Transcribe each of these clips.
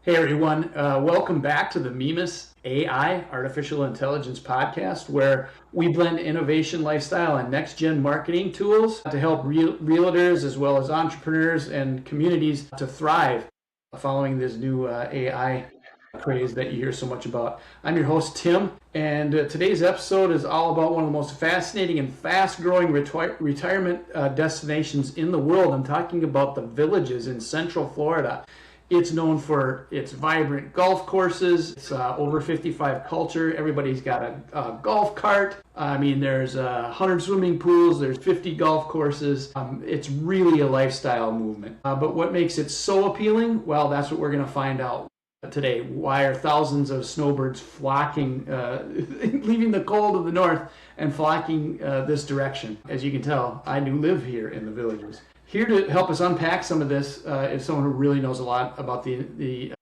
Hey everyone, welcome back to the MimasAI Artificial Intelligence Podcast, where we blend innovation, lifestyle, and next-gen marketing tools to help realtors as well as entrepreneurs and communities to thrive following this new AI craze that you hear so much about. I'm your host, Tim, and today's episode is all about one of the most fascinating and fast-growing retirement destinations in the world. I'm talking about the Villages in Central Florida. It's known for its vibrant golf courses. It's over 55 culture. Everybody's got a golf cart. I mean, there's 100 swimming pools. There's 50 golf courses. It's really a lifestyle movement. But what makes it so appealing? Well, that's what we're going to find out today. Why are thousands of snowbirds flocking, leaving the cold of the north and flocking this direction? As you can tell, I do live here in the Villages. Here to help us unpack some of this is someone who really knows a lot about the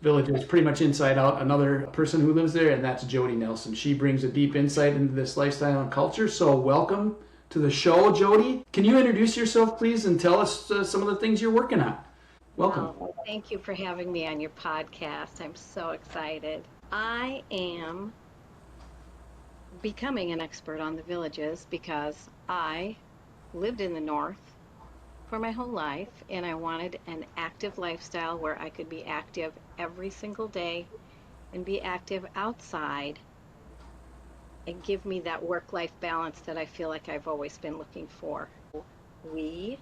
Villages, pretty much inside out. Another person who lives there, and that's Jodi Nelson. She brings a deep insight into this lifestyle and culture. So welcome to the show, Jodi. Can you introduce yourself, please, and tell us some of the things you're working on? Welcome. Oh, thank you for having me on your podcast. I'm so excited. I am becoming an expert on the Villages because I lived in the North for my whole life, and I wanted an active lifestyle where I could be active every single day and be active outside and give me that work-life balance that I feel like I've always been looking for. We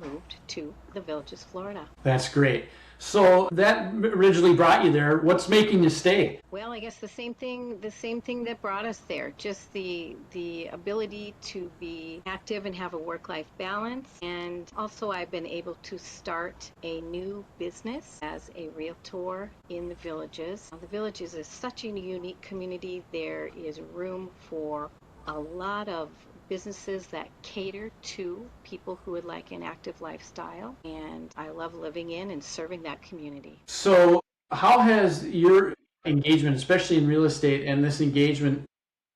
moved to the Villages, Florida. That's great. So that originally brought you there. What's making you stay? Well, I guess the same thing that brought us there, just the ability to be active and have a work-life balance. And also I've been able to start a new business as a realtor in the Villages. The Villages is such a unique community. There is room for a lot of businesses that cater to people who would like an active lifestyle, and I love living in and serving that community. So how has your engagement, especially in real estate, and this engagement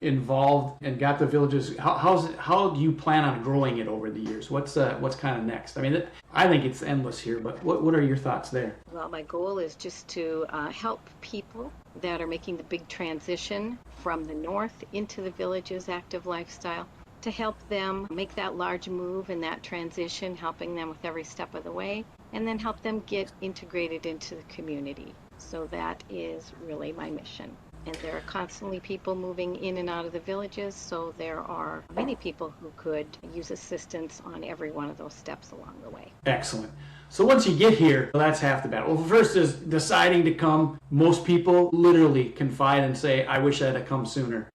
involved and got the Villages, how do you plan on growing it over the years? What's kind of next? I mean, I think it's endless here, but what are your thoughts there? Well, my goal is just to help people that are making the big transition from the North into the Villages active lifestyle, to help them make that large move and that transition, helping them with every step of the way, and then help them get integrated into the community. So that is really my mission. And there are constantly people moving in and out of the Villages, so there are many people who could use assistance on every one of those steps along the way. Excellent. So once you get here, that's half the battle. Well, first is deciding to come. Most people literally confide and say, I wish I had come sooner.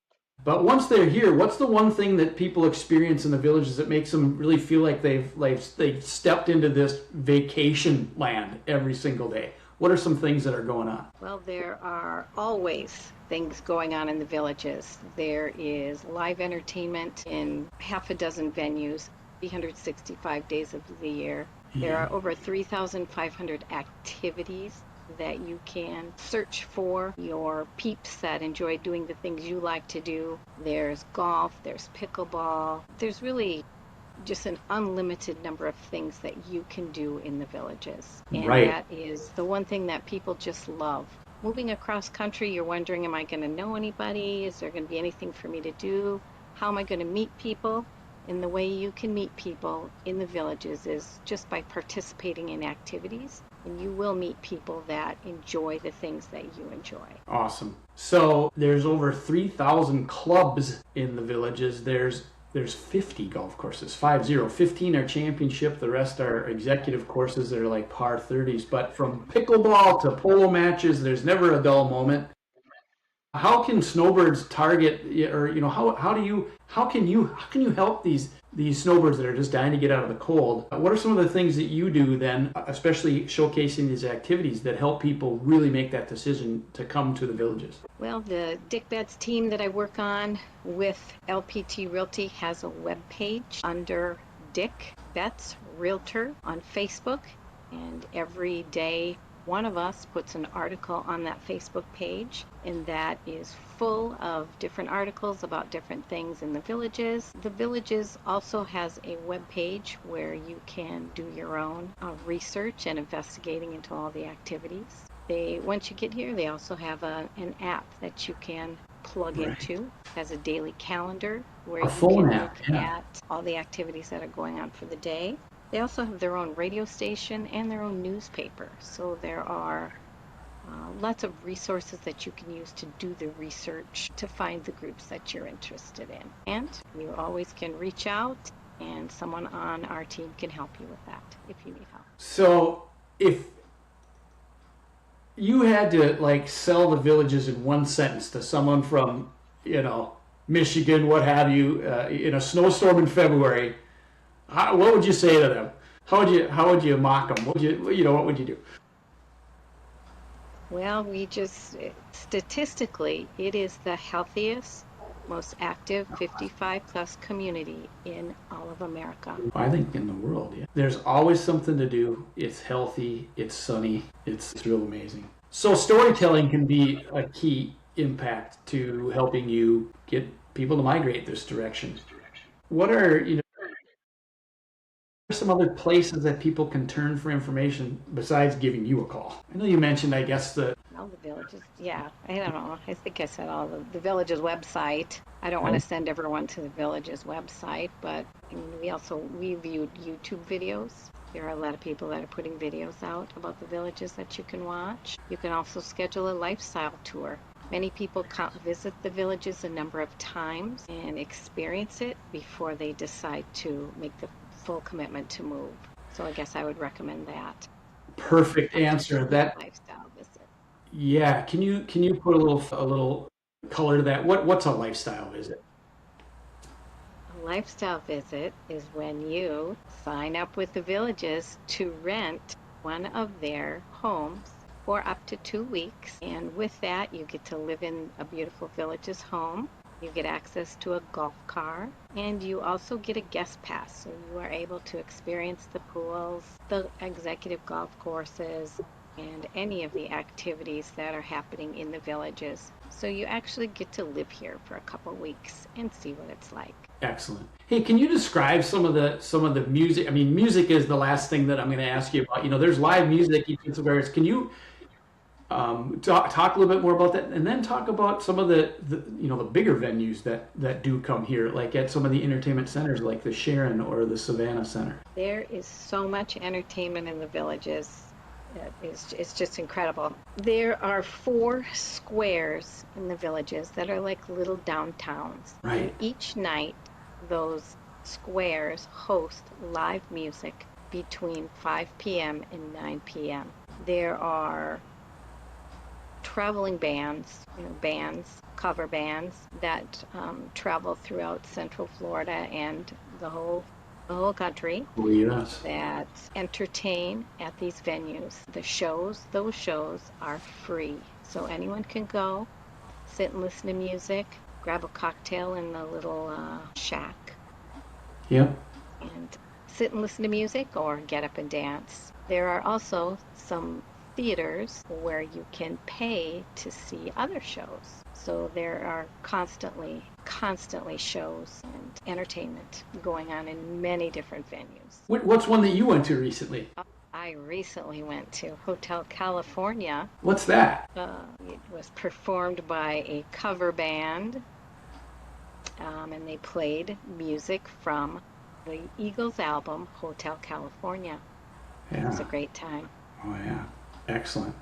But once they're here, what's the one thing that people experience in the Villages that makes them really feel like they've stepped into this vacation land every single day? What are some things that are going on? Well, there are always things going on in the Villages. There is live entertainment in half a dozen venues, 365 days of the year. There are over 3,500 activities that you can search for your peeps that enjoy doing the things you like to do. There's golf, there's pickleball. There's really just an unlimited number of things that you can do in the Villages. And right. That is the one thing that people just love. Moving across country, you're wondering, am I going to know anybody? Is there going to be anything for me to do? How am I going to meet people? And the way you can meet people in the Villages is just by participating in activities. And you will meet people that enjoy the things that you enjoy. Awesome. So there's over 3,000 clubs in the Villages. There's 50 golf courses, 50. 15 are championship. The rest are executive courses that are like par 30s. But from pickleball to polo matches, there's never a dull moment. How can snowbirds target, or how can you help these snowbirds that are just dying to get out of the cold? What are some of the things that you do then, especially showcasing these activities that help people really make that decision to come to the Villages? Well, the Dick Betts team that I work on with LPT Realty has a web page under Dick Betts Realtor on Facebook, and every day one of us puts an article on that Facebook page, and that is full of different articles about different things in the Villages. The Villages also has a web page where you can do your own research and investigating into all the activities. Once you get here, they also have an app that you can plug Right. into. It has a daily calendar where A you phone can app, look yeah. at all the activities that are going on for the day. They also have their own radio station and their own newspaper. So there are lots of resources that you can use to do the research to find the groups that you're interested in. And you always can reach out, and someone on our team can help you with that if you need help. So if you had to like sell the villages in one sentence to someone from, you know, Michigan, what have you, in a snowstorm in February, what would you say to them? How would you mock them? What would you do? Well, statistically, it is the healthiest, most active 55 plus community in all of America. I think in the world, yeah. There's always something to do. It's healthy. It's sunny. It's real amazing. So storytelling can be a key impact to helping you get people to migrate this direction. What are some other places that people can turn for information besides giving you a call? I know you mentioned, I guess, All the villages, yeah, I don't know. I think I said all the village's website. I don't want to right? send everyone to the village's website, but we viewed YouTube videos. There are a lot of people that are putting videos out about the villages that you can watch. You can also schedule a lifestyle tour. Many people visit the villages a number of times and experience it before they decide to make the full commitment to move. So I guess I would recommend that. Perfect That's a answer. complete That lifestyle visit. Yeah. Can you put a little color to that? What's a lifestyle visit? A lifestyle visit is when you sign up with the villages to rent one of their homes for up to 2 weeks. And with that, you get to live in a beautiful village's home. You get access to a golf car, and you also get a guest pass. So you are able to experience the pools, the executive golf courses, and any of the activities that are happening in the villages. So you actually get to live here for a couple weeks and see what it's like. Excellent. Hey, can you describe some of the music? I mean, music is the last thing that I'm going to ask you about. There's live music each of the various. Can you talk a little bit more about that, and then talk about some of the bigger venues that do come here, like at some of the entertainment centers, like the Sharon or the Savannah Center. There is so much entertainment in the villages. It's just incredible. There are 4 squares in the villages that are like little downtowns. And Right. each night, those squares host live music between 5 p.m. and 9 p.m. There are traveling bands, cover bands that travel throughout Central Florida and the whole country Oh, yes. that entertain at these venues. Those shows are free. So anyone can go, sit and listen to music, grab a cocktail in the little shack, Yep. and sit and listen to music or get up and dance. There are also some theaters where you can pay to see other shows. So there are constantly shows and entertainment going on in many different venues. What's one that you went to recently? I recently went to Hotel California. What's that? It was performed by a cover band, and they played music from the Eagles album Hotel California. It was Yeah. a great time. Oh, yeah. Excellent.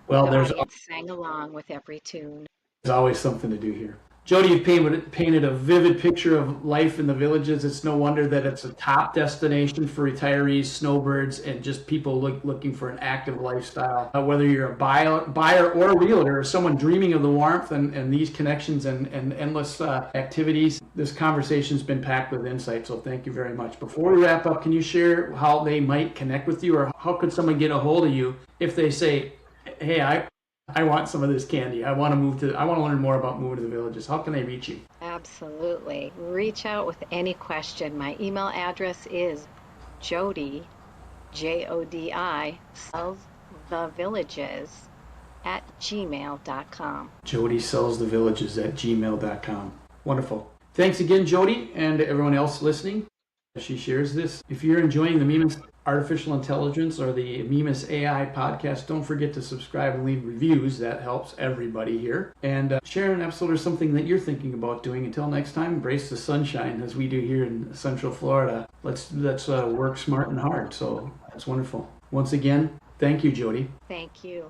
Well, The there's audience sang along with every tune. always something to do here. Jody, you've painted a vivid picture of life in the villages. It's no wonder that it's a top destination for retirees, snowbirds, and just people looking for an active lifestyle. Whether you're a buyer or a realtor, or someone dreaming of the warmth and these connections and endless activities, this conversation's been packed with insight, so thank you very much. Before we wrap up, can you share how they might connect with you, or how could someone get a hold of you if they say, hey, I want some of this candy. I want to learn more about moving to the villages. How can they reach you? Absolutely. Reach out with any question. My email address is Jodi, Jodi, sells the villages at gmail.com. Jody sells the villages at gmail.com. Wonderful. Thanks again, Jody, and to everyone else listening. she shares this. If you're enjoying the Mimas Artificial Intelligence or the MimasAI podcast, don't forget to subscribe and leave reviews. That helps everybody here. And share an episode or something that you're thinking about doing. Until next time, embrace the sunshine as we do here in Central Florida. Let's work smart and hard. So that's wonderful. Once again, thank you, Jodi. Thank you.